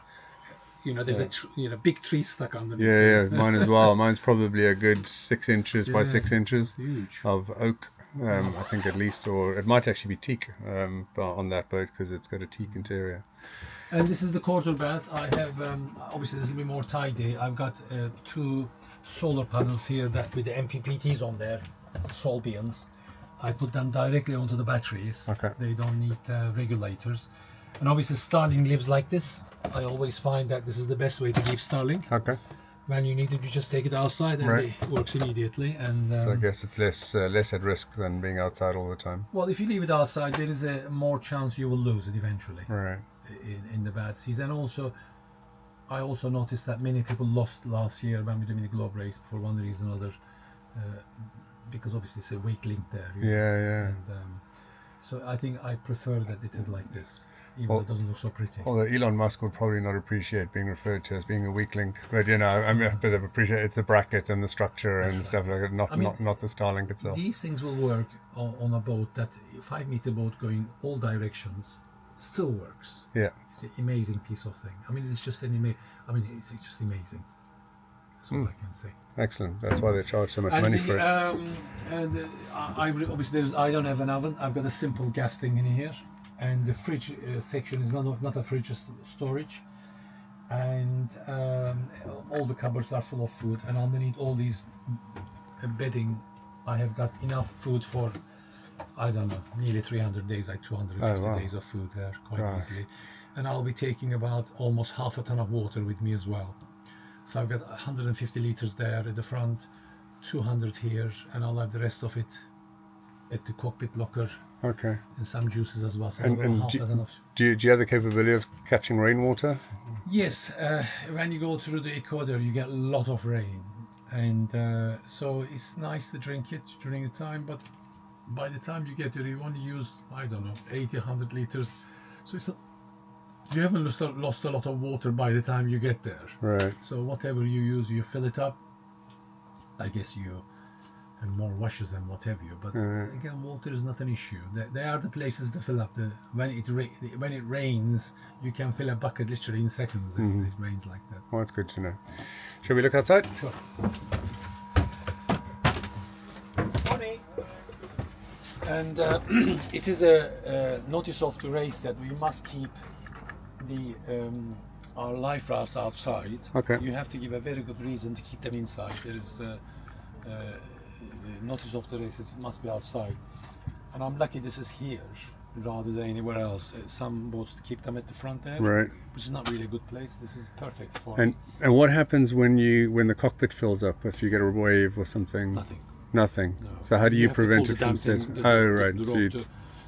You know, there's a big tree stuck underneath. Yeah, mine as well. Mine's probably a good 6 inches by 6 inches of oak. I think at least, or it might actually be teak on that boat because it's got a teak interior. And this is the quarter bath. I have obviously this will be more tidy. I've got 2 solar panels here that with the MPPTs on there, Solbians. I put them directly onto the batteries. Okay. They don't need regulators. And obviously Starlink lives like this. I always find that this is the best way to keep Starlink. Okay. When you need it, you just take it outside and it works immediately. And so I guess it's less at risk than being outside all the time. well, if you leave it outside, there is a more chance you will lose it eventually. Right. In the bad seas. And also, I also noticed that many people lost last year when we did the Globe race for one reason or another, because obviously it's a weak link there. Yeah. And, so I think I prefer that it is like this, even though it doesn't look so pretty. Although Elon Musk would probably not appreciate being referred to as being a weak link, but I mean, a bit of appreciate it's the bracket and the structure and stuff like that, not the Starlink itself. These things will work on a boat that 5-meter boat going all directions still works. Yeah, it's an amazing piece of thing. I mean, it's just it's just amazing. That's all I can say. Excellent. That's why they charge so much money for it. Obviously, I don't have an oven. I've got a simple gas thing in here, and the fridge section is not a fridge, just storage. And all the cupboards are full of food, and underneath all these bedding, I have got enough food for, I don't know, nearly 300 days, like 250 days of food there quite easily. And I'll be taking about almost half a ton of water with me as well. So I've got 150 liters there at the front, 200 here, and I'll have the rest of it at the cockpit locker. Okay. And some juices as well. So do you have the capability of catching rainwater? Yes. When you go through the equator, you get a lot of rain. And so it's nice to drink it during the time, but by the time you get there, you only use, 80, 100 liters. So it's not, you haven't lost a lot of water by the time you get there. Right. So whatever you use, you fill it up. I guess you have more washes and what have you. But again, water is not an issue. There are the places to fill up. When it rains, you can fill a bucket literally in seconds. It rains like that. Well, that's good to know. Shall we look outside? Sure. And it is a notice of the race that we must keep our life rafts outside. Okay. You have to give a very good reason to keep them inside. There is the notice of the race, it must be outside. And I'm lucky this is here rather than anywhere else. Some boats keep them at the front there, right, which is not really a good place. This is perfect for And what happens when the cockpit fills up, if you get a wave or something? Nothing. No. So how do you prevent it from setting?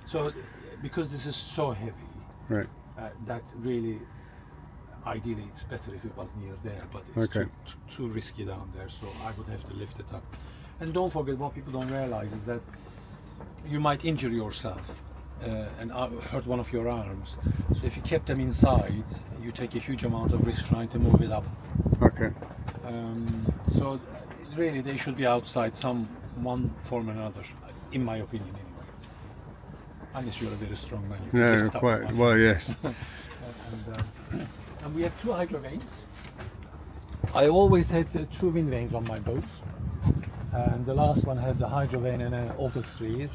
So because this is so heavy, right, that really, ideally it's better if it was near there, but it's too risky down there, so I would have to lift it up. And don't forget, what people don't realize is that you might injure yourself and hurt one of your arms. So if you kept them inside, you take a huge amount of risk trying to move it up. Okay. So really they should be outside one form or another, in my opinion anyway. Unless you're a very strong man. You can No, lift up quite. one. Well, yes. And we have 2 hydro vanes. I always had 2 wind vanes on my boats. And the last one had the hydro vane and an autosteer,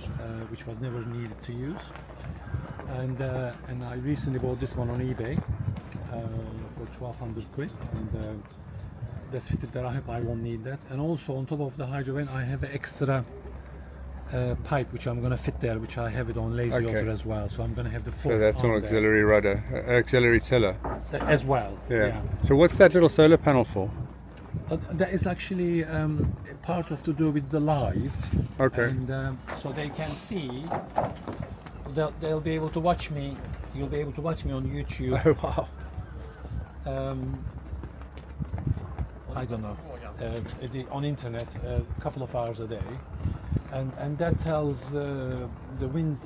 which was never needed to use. And I recently bought this one on eBay for 1,200 quid. And that's fitted there. I hope I won't need that. And also on top of the hydro vane, I have an extra pipe which I'm going to fit there, which I have it on lazy Okay. otter as well. So I'm going to have the So 4th that's an on there auxiliary rudder, auxiliary tiller. as well. Yeah. So what's that little solar panel for? That is actually part of to do with the live. Okay. And so they can see. They'll be able to watch me. You'll be able to watch me on YouTube. Oh wow. I don't know. On internet, a couple of hours a day, and that tells the wind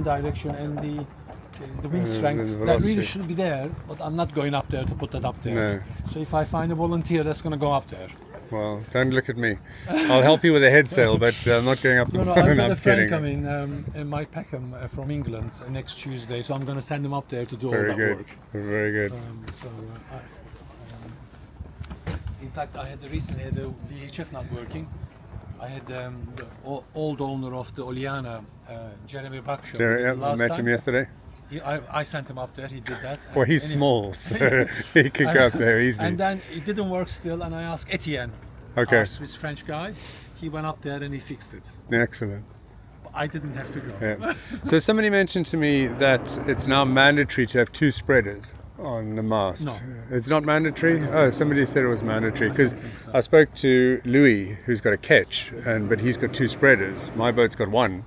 direction and the wind strength. the That really velocity. should be there, but I'm not going up there to put that up there. No. So if I find a volunteer, that's going to go up there. Well, don't look at me. I'll help you with a head sail, but I'm not going up the No, mountain. I've got I'm a friend kidding. coming, Mike Peckham from England next Tuesday, so I'm going to send him up there to do Very all that good. work. Very good. In fact, I had recently had the VHF not working. I had the old owner of the Oleana, Jeremy Buckshaw. Jerry, I last met time. him yesterday. I sent him up there. He did that. Well, he's Anyway. small, so he could go up there easily. And then it didn't work still, and I asked Etienne, Okay. our Swiss French guy. He went up there and he fixed it. Excellent. I didn't have to go. Yeah. So somebody mentioned to me that it's now mandatory to have 2 spreaders on the mast. No. It's not mandatory? Oh, somebody said it was mandatory because think so. I spoke to Louis, who's got a ketch, but he's got 2 spreaders. My boat's got 1.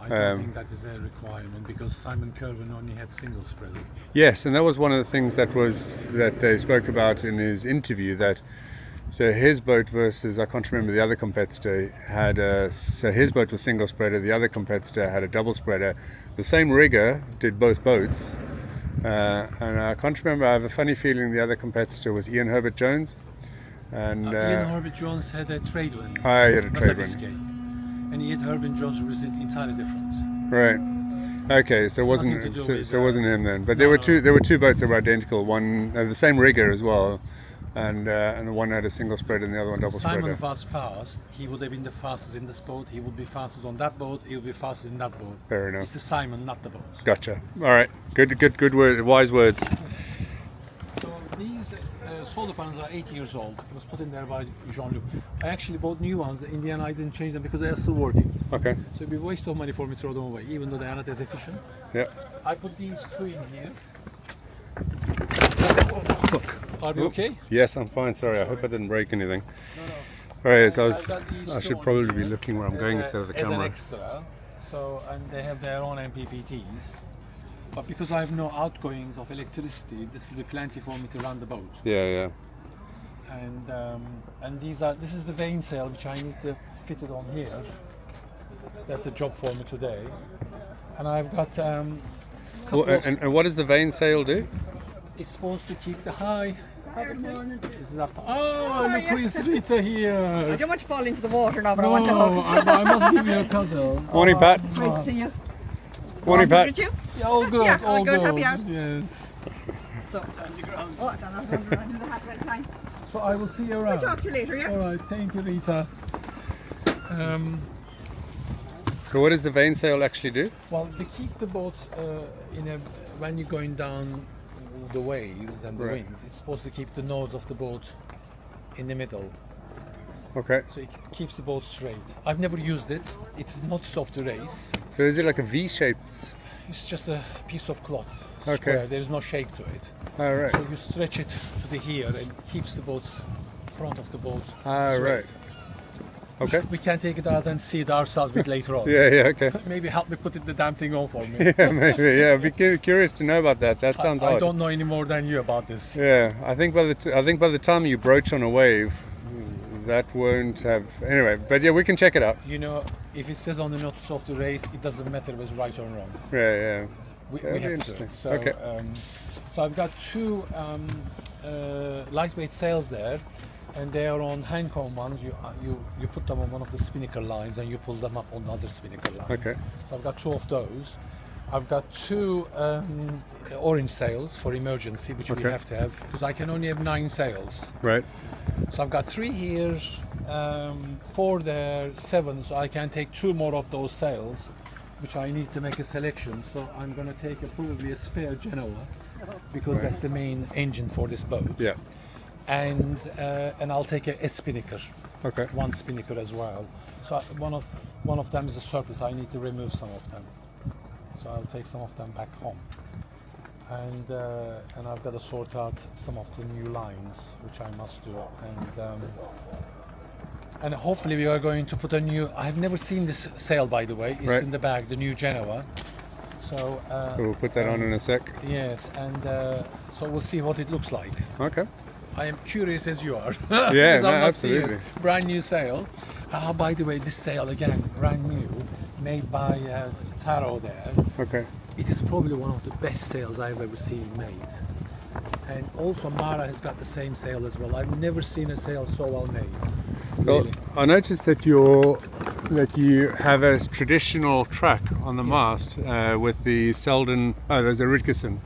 I don't think that is a requirement because Simon Kerwin only had single spreader. Yes, and that was one of the things that they spoke about in his interview. That so his boat versus, I can't remember, the other competitor had so his boat was single spreader, the other competitor had a double spreader. The same rigger did both boats, and I can't remember. I have a funny feeling the other competitor was Ian Herbert Jones, and Ian Herbert Jones had a trade wind. I had a Not trade a wind. Biscay. And Ian Herbert Jones was entirely different. Right. Okay, so it nothing to wasn't do so, with, so it wasn't him then. But no, there were no. there were 2 boats that were identical. One the same rigger as well, and the one had a single spreader and the other one double Simon spreader. was fast. He would have been the fastest in this boat. He would be fastest on that boat. He would be fastest in that boat. Fair enough. It's the Simon, not the boat. Gotcha. All right. Good word. Wise words. So these solar panels are 8 years old. It was put in there by Jean-Luc. I actually bought new ones. In the end, I didn't change them because they are still working. Okay. So it'd be a waste of money for me to throw them away, even though they are not as efficient. Yeah. I put these 2 in here. Are we okay? Yes, I'm fine. Sorry. I hope I didn't break anything. No. All right. So I've got these I two should on probably be here looking where I'm as going a- instead of the as an camera. extra. So, and they have their own MPPTs. But because I have no outgoings of electricity, this will be plenty for me to run the boat. Yeah. And this is the vane sail which I need to fit it on here. That's the job for me today. And I've got couple Well, of, and what does the vane sail do? it's supposed to keep the high. This is up. Oh, look who is Rita here. I don't want to fall into the water now, but I No, want to hug. I must give you a cuddle. Morning, Pat. Great to see you. Morning, Pat. Did you? Yeah, all good, Yeah, all all good, good. happy hours. Yes. So, oh, I don't know. I'm going to do the hat right time. So I will see you I'll around. talk to you later, yeah? All right, thank you, Rita. So what does the vane sail actually do? Well, they keep the boat when you're going down the waves and the Right. winds. It's supposed to keep the nose of the boat in the middle, Okay. so it keeps the boat straight. I've never used it. It's not soft to race. So is it like a V-shaped? It's just a piece of cloth, Okay. square. There is no shape to it. Oh, right. So you stretch it to the here and keeps the boat front of the boat. Ah, straight. right. Okay. We can take it out and see it ourselves a bit later on. Yeah. Okay. Maybe help me put the damn thing on for me. Yeah, maybe. Yeah, I'd be curious to know about that. That sounds I odd. don't know any more than you about this. Yeah, I think by the time you broach on a wave, that won't have anyway. But yeah, we can check it out. You know, if it says on the notice of the race, it doesn't matter if it's right or wrong. Yeah. We That'd be have to do interesting. it. So, Okay. so I've got 2 lightweight sails there, and they are on hand-comb ones. You put them on one of the spinnaker lines and you pull them up on the other spinnaker line. Okay. So I've got 2 of those. I've got 2 orange sails for emergency, which we have to have, because I can only have 9 sails. Right. So I've got 3 here, 4 there, 7, so I can take 2 more of those sails, which I need to make a selection. So I'm going to take probably a spare Genoa, because that's the main engine for this boat. Yeah. And I'll take a spinnaker. Okay. 1 spinnaker as well. So one of them is a surplus. I need to remove some of them. So I'll take some of them back home. And I've got to sort out some of the new lines, which I must do. And hopefully we are going to put a new. I've never seen this sail, by the way. It's in the bag, the new Genoa. So we'll put that on in a sec. yes, and so we'll see what it looks like. Okay. I am curious as you are. Yeah, Because no, I've not seen absolutely. it. Brand new sail. By the way, this sail again, brand new, made by Taro there. Okay. It is probably one of the best sails I've ever seen made. And also Mara has got the same sail as well. I've never seen a sail so well made. Well, Really. I noticed that you have a traditional track on the mast with the Selden. Oh, there's a Ritkeson.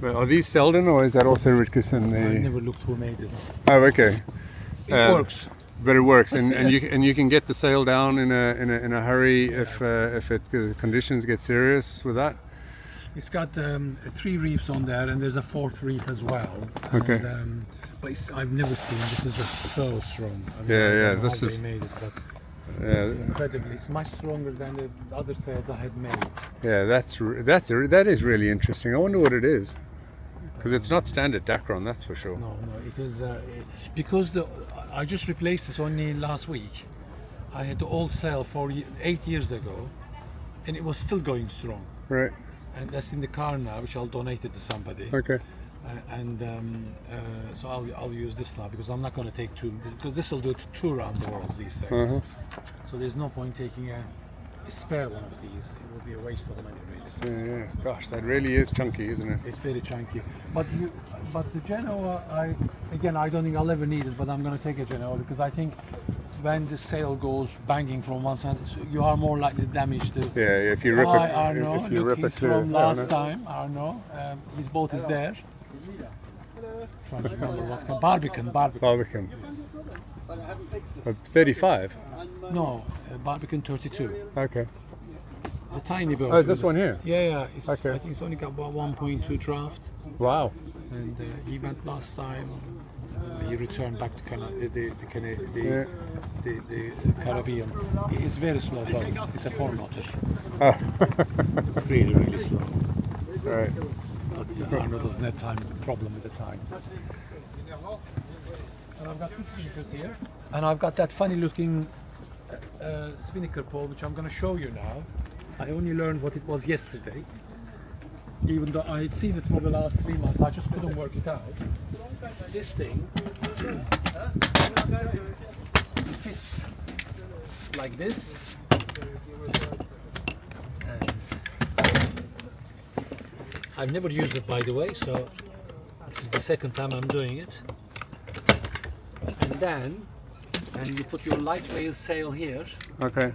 But are these Selden or is that also Ritkeson? I never looked who made it. Oh, okay. It works. But it works, and you can get the sail down in a hurry if the conditions get serious with that. It's got 3 reefs on there, and there's a 4th reef as well. Okay. And, but I've never seen. This is just so strong. I mean, Yeah, I don't yeah, know this how is- they made it, but Yeah, it's incredibly. It's much stronger than the other sails I had made. yeah, that is really interesting. I wonder what it is, because it's not standard Dacron, that's for sure. No, it is because I just replaced this only last week. I had the old sail for 8 years ago, and it was still going strong. Right. And that's in the car now, which I'll donate it to somebody. Okay. So I'll use this now, because I'm not going to take 2, because this will do 2 around the world, these sails. Uh-huh. So there's no point taking a spare one of these. It would be a waste of money, really. Yeah. Gosh, that really is chunky, isn't it? It's very chunky. But the Genoa, I don't think I'll ever need it, but I'm going to take a Genoa, because I think when the sail goes banging from one side, you are more likely to damage the. Yeah, if you rip Hi, it, Arno. if you Look, rip it he's through. from Yeah, last no. time, Arno. His boat is there. Trying to remember what's called. Barbican. Barbican. 35. No, Barbican 32. Okay. It's a tiny boat. Oh, this one here. Yeah. It's, Okay. I think it's only got about 1.2 draft. Wow. And he went last time. He returned back to the Caribbean. It's very slow boat. It's a 4-knotter. Oh. Really, really slow. Right. But Arno doesn't have time problem with the time. And I've got 2 spinnakers here. And I've got that funny looking spinnaker pole, which I'm going to show you now. I only learned what it was yesterday. Even though I had seen it for the last 3 months, I just couldn't work it out. This thing fits like this. And I've never used it, by the way, so this is the second time I'm doing it. And then you put your lightweight sail here, Okay.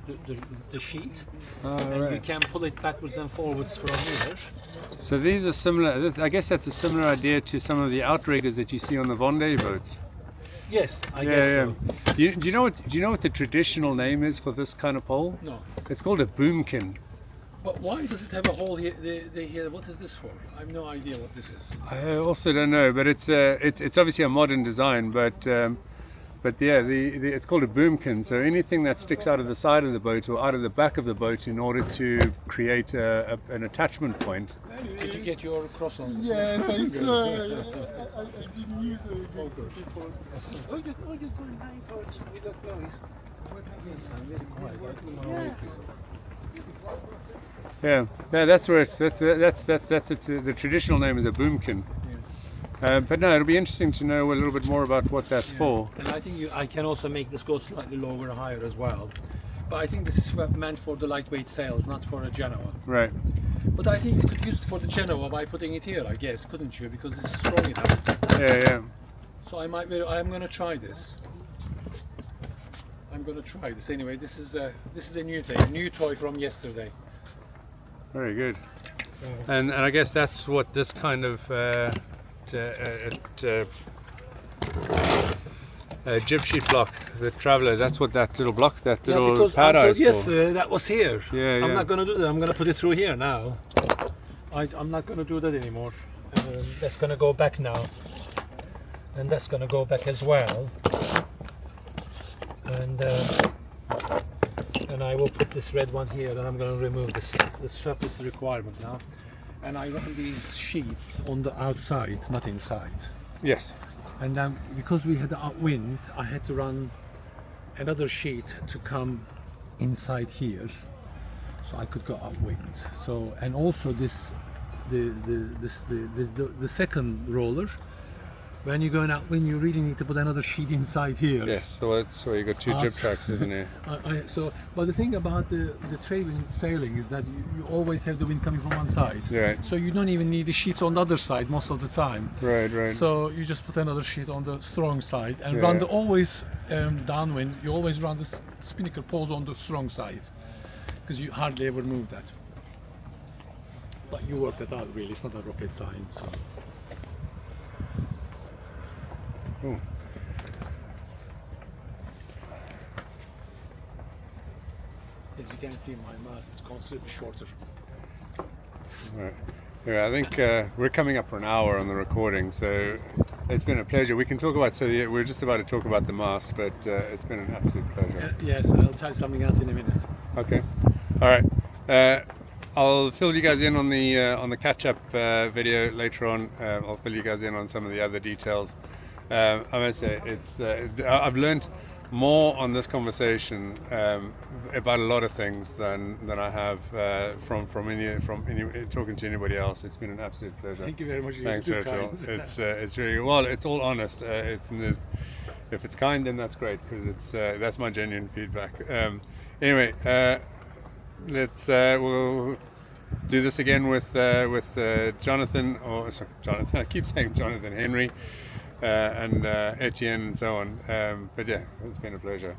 the sheet, Oh, and you right. can pull it backwards and forwards from here. So these are similar. I guess that's a similar idea to some of the outriggers that you see on the Vendée boats. Yes, I guess so. Do you know what the traditional name is for this kind of pole? No. It's called a boomkin. But why does it have a hole here? Here? What is this for? I have no idea what this is. I also don't know, but it's obviously a modern design, but yeah, it's called a boomkin. So anything that sticks out of the side of the boat or out of the back of the boat in order to create an attachment point. Did you get your cross-ons? Yes, I saw. I didn't use it against people. Oh, you're doing neighbours without noise. Yes, I'm very quiet. I don't want to wake people. Yeah, that's where it's the traditional name is a boomkin. But no, it'll be interesting to know a little bit more about what that's for. And I think I can also make this go slightly lower or higher as well. But I think this is meant for the lightweight sails, not for a Genoa. Right. But I think you could use it for the Genoa by putting it here, I guess, couldn't you? Because this is strong enough. Yeah. So I'm going to try this. I'm going to try this anyway. This is a new thing, a new toy from yesterday. Very good. So And I guess that's what this kind of jib sheet block, the Traveller, that's what that little block, that yeah, little because pad until is for. yesterday that was here. Yeah, I'm yeah. not going to do that. I'm going to put it through here now. I'm not going to do that anymore. That's going to go back now, and that's going to go back as well. And I will put this red one here, and I'm going to remove this surface requirement now. And I run these sheets on the outside, not inside. Yes. And then because we had the upwind, I had to run another sheet to come inside here, so I could go upwind. So, and also the second roller, when you're going upwind, you really need to put another sheet inside here. Yes, so that's why you got two jib tracks, isn't it? But the thing about the trade wind sailing is that you always have the wind coming from one side. Right. So you don't even need the sheets on the other side most of the time. Right, right. So you just put another sheet on the strong side and Yeah. run the always downwind. You always run the spinnaker poles on the strong side because you hardly ever move that. But you work that out really. It's not a rocket science. So. Cool. As you can see, my mast is considerably shorter. Right. Yeah, I think we're coming up for an hour on the recording, so it's been a pleasure. We can talk about, we're just about to talk about the mast, but it's been an absolute pleasure. Yes, I'll tell you something else in a minute. Okay. All right. I'll fill you guys in on the catch-up video later on. I'll fill you guys in on some of the other details. I must say, I've learned more on this conversation about a lot of things than I have from talking to anybody else. It's been an absolute pleasure. Thank you very much. Thanks, You're Ertan. kind. It's really well. It's all honest. If it's kind, then that's great because that's my genuine feedback. Anyway, we'll do this again with Jonathan. Jonathan. I keep saying Jonathan Henry. And Etienne and so on. But yeah, it's been a pleasure.